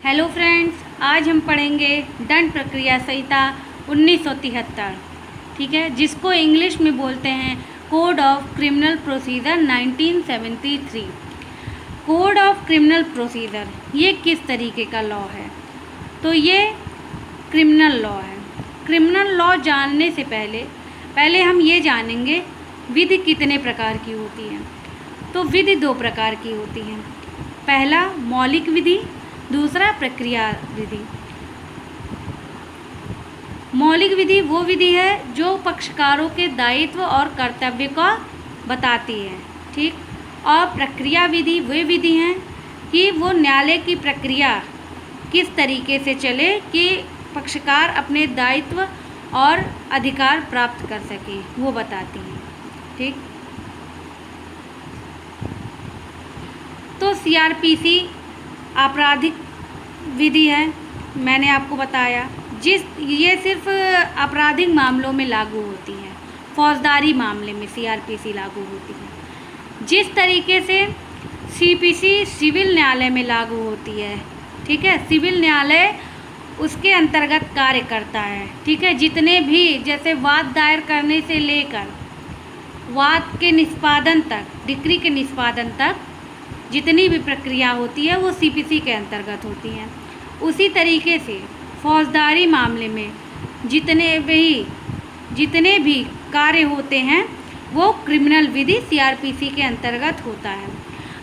Hello friends, आज हम पढ़ेंगे दंड प्रक्रिया संहिता 1973, ठीक है, जिसको इंग्लिश में बोलते हैं code of criminal procedure 1973। Code of criminal procedure ये किस तरीके का लॉ है? तो ये क्रिमिनल लॉ है। क्रिमिनल लॉ जानने से पहले हम ये जानेंगे विधि कितने प्रकार की होती है। तो विधि दो प्रकार की होती है। पहला मौलिक विधि, दूसरा प्रक्रिया विधि। मौलिक विधि वो विधि है जो पक्षकारों के दायित्व और कर्तव्य को बताती है, ठीक। और प्रक्रिया विधि वे विधि हैं कि वो न्यायालय की प्रक्रिया किस तरीके से चले कि पक्षकार अपने दायित्व और अधिकार प्राप्त कर सके, वो बताती हैं, ठीक। तो सीआरपीसी आपराधिक विधि है, मैंने आपको बताया, ये सिर्फ आपराधिक मामलों में लागू होती है। फौजदारी मामले में सीआरपीसी लागू होती है। जिस तरीके से सीपीसी सिविल न्यायालय में लागू होती है, ठीक है, सिविल न्यायालय उसके अंतर्गत कार्य करता है, ठीक है। जितने भी जैसे वाद दायर करने से लेकर वाद के निष्पादन तक, डिक्री के निष्पादन तक जितनी भी प्रक्रिया होती है वो सीपीसी के अंतर्गत होती हैं। उसी तरीके से फौजदारी मामले में जितने भी कार्य होते हैं वो क्रिमिनल विधि सीआरपीसी के अंतर्गत होता है।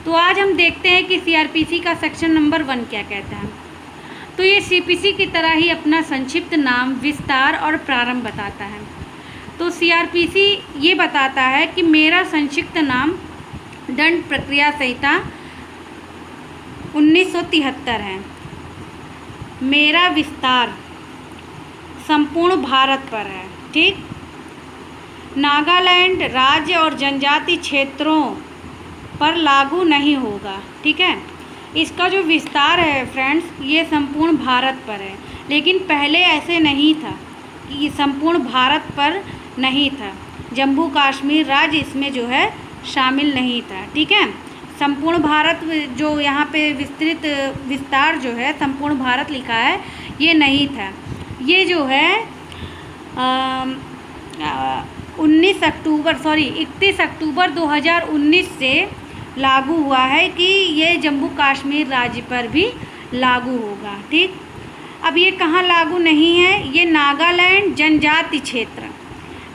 तो आज हम देखते हैं कि सीआरपीसी का सेक्शन नंबर 1 क्या कहता है। तो ये सीपीसी की तरह ही अपना संक्षिप्त नाम, विस्तार और प्रारंभ बताता है। तो सीआरपीसी ये बताता है कि मेरा संक्षिप्त नाम दंड प्रक्रिया संहिता 1973 है। मेरा विस्तार संपूर्ण भारत पर है, ठीक। नागालैंड राज्य और जनजाति क्षेत्रों पर लागू नहीं होगा, ठीक है। इसका जो विस्तार है फ्रेंड्स, ये संपूर्ण भारत पर है, लेकिन पहले ऐसे नहीं था कि संपूर्ण भारत पर नहीं था। जम्मू कश्मीर राज्य इसमें जो है शामिल नहीं था, ठीक है। संपूर्ण भारत जो यहाँ पे विस्तार जो है संपूर्ण भारत लिखा है, ये नहीं था। ये जो है 31 अक्टूबर 2019 से लागू हुआ है कि ये जम्मू कश्मीर राज्य पर भी लागू होगा, ठीक। अब ये कहाँ लागू नहीं है? ये नागालैंड जनजाति क्षेत्र,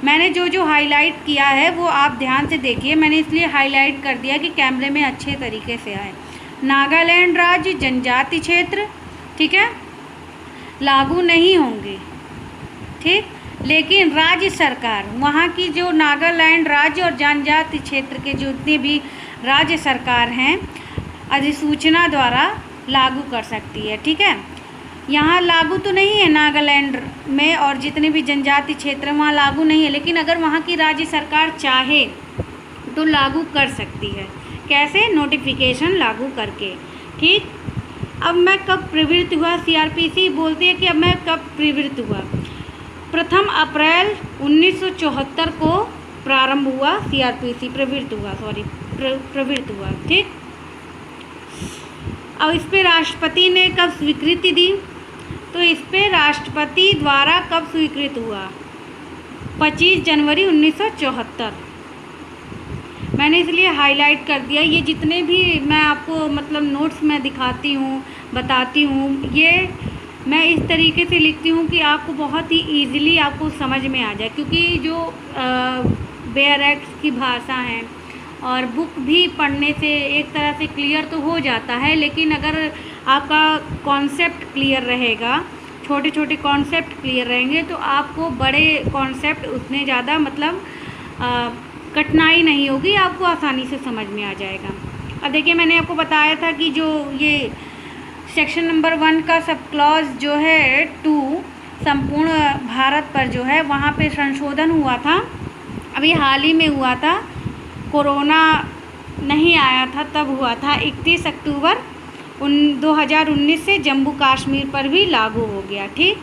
मैंने जो हाईलाइट किया है वो आप ध्यान से देखिए। मैंने इसलिए हाईलाइट कर दिया कि कैमरे में अच्छे तरीके से आए। नागालैंड राज्य जनजाति क्षेत्र, ठीक है, लागू नहीं होंगे, ठीक। लेकिन राज्य सरकार, वहाँ की जो नागालैंड राज्य और जनजाति क्षेत्र के जितने भी राज्य सरकार हैं, अधिसूचना द्वारा लागू कर सकती है, ठीक है। यहाँ लागू तो नहीं है नागालैंड में, और जितने भी जनजाति क्षेत्र वहाँ लागू नहीं है, लेकिन अगर वहाँ की राज्य सरकार चाहे तो लागू कर सकती है। कैसे? नोटिफिकेशन लागू करके, ठीक। अब मैं कब प्रवृत्त हुआ? सीआरपीसी बोलती है कि अब मैं कब प्रवृत्त हुआ। 1 अप्रैल 1974 को प्रारंभ हुआ, सीआरपीसी प्रवृत्त हुआ, ठीक। अब इस पर राष्ट्रपति ने कब स्वीकृति दी? तो इस पर राष्ट्रपति द्वारा कब स्वीकृत हुआ? 25 जनवरी 1974। मैंने इसलिए हाईलाइट कर दिया। ये जितने भी मैं आपको मतलब नोट्स में दिखाती हूँ, बताती हूँ, ये मैं इस तरीके से लिखती हूँ कि आपको बहुत ही ईज़िली आपको समझ में आ जाए, क्योंकि जो बेयर एक्ट्स की भाषा है और बुक भी पढ़ने से एक तरह से क्लियर तो हो जाता है, लेकिन अगर आपका कॉन्सेप्ट क्लियर रहेगा, छोटे छोटे कॉन्सेप्ट क्लियर रहेंगे, तो आपको बड़े कॉन्सेप्ट उतने ज़्यादा मतलब कठिनाई नहीं होगी, आपको आसानी से समझ में आ जाएगा। अब देखिए, मैंने आपको बताया था कि जो ये सेक्शन नंबर 1 का सब क्लॉज जो है 2 संपूर्ण भारत पर जो है, वहाँ पे संशोधन हुआ था। अभी हाल ही में हुआ था, कोरोना नहीं आया था तब हुआ था। 31 अक्टूबर 2019 से जम्मू कश्मीर पर भी लागू हो गया, ठीक।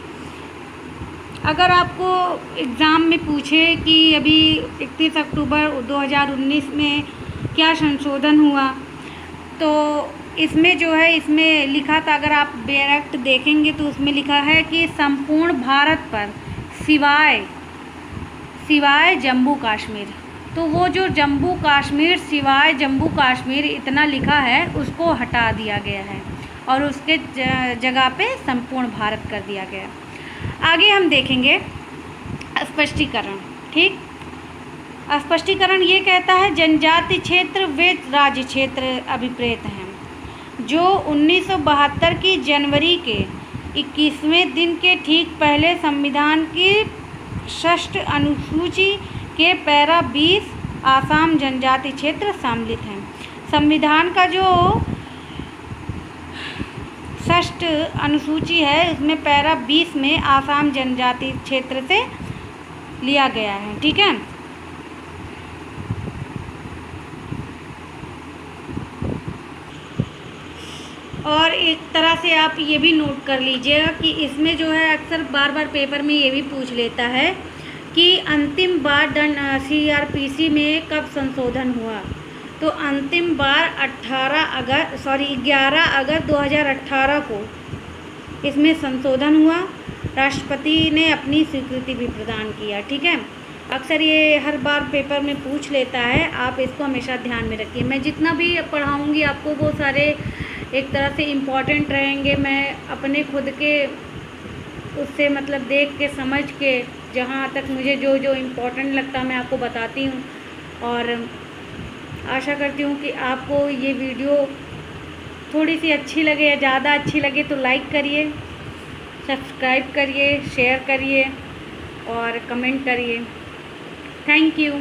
अगर आपको एग्ज़ाम में पूछे कि अभी 31 अक्टूबर 2019 में क्या संशोधन हुआ, तो इसमें जो है इसमें लिखा था, अगर आप डायरेक्ट देखेंगे तो उसमें लिखा है कि संपूर्ण भारत पर सिवाय जम्मू कश्मीर। तो वो जो जम्मू कश्मीर सिवाय जम्मू कश्मीर इतना लिखा है उसको हटा दिया गया है और उसके जगह पे संपूर्ण भारत कर दिया गया। आगे हम देखेंगे स्पष्टीकरण। ठीक, स्पष्टीकरण ये कहता है जनजाति क्षेत्र वे राज्य क्षेत्र अभिप्रेत हैं जो 1972 की जनवरी के 21वें दिन के ठीक पहले संविधान की 6th अनुसूची के पैरा 20 आसाम जनजाति क्षेत्र सम्मिलित हैं। संविधान का जो 6th अनुसूची है उसमें पैरा 20 में आसाम जनजाति क्षेत्र से लिया गया है। ठीक है, और एक तरह से आप ये भी नोट कर लीजिएगा कि इसमें जो है अक्सर बार बार पेपर में ये भी पूछ लेता है कि अंतिम बार CRPC में कब संशोधन हुआ। तो अंतिम बार 11 अगस्त 2018 को इसमें संशोधन हुआ। राष्ट्रपति ने अपनी स्वीकृति भी प्रदान किया। ठीक है, अक्सर ये हर बार पेपर में पूछ लेता है, आप इसको हमेशा ध्यान में रखिए। मैं जितना भी पढ़ाऊँगी आपको वो सारे एक तरह से इम्पॉर्टेंट रहेंगे। मैं अपने खुद के उससे मतलब देख के समझ के जहाँ तक मुझे जो जो इम्पोर्टेंट लगता है मैं आपको बताती हूँ। और आशा करती हूँ कि आपको ये वीडियो थोड़ी सी अच्छी लगे या ज़्यादा अच्छी लगे तो लाइक करिए, सब्सक्राइब करिए, शेयर करिए और कमेंट करिए। Thank you.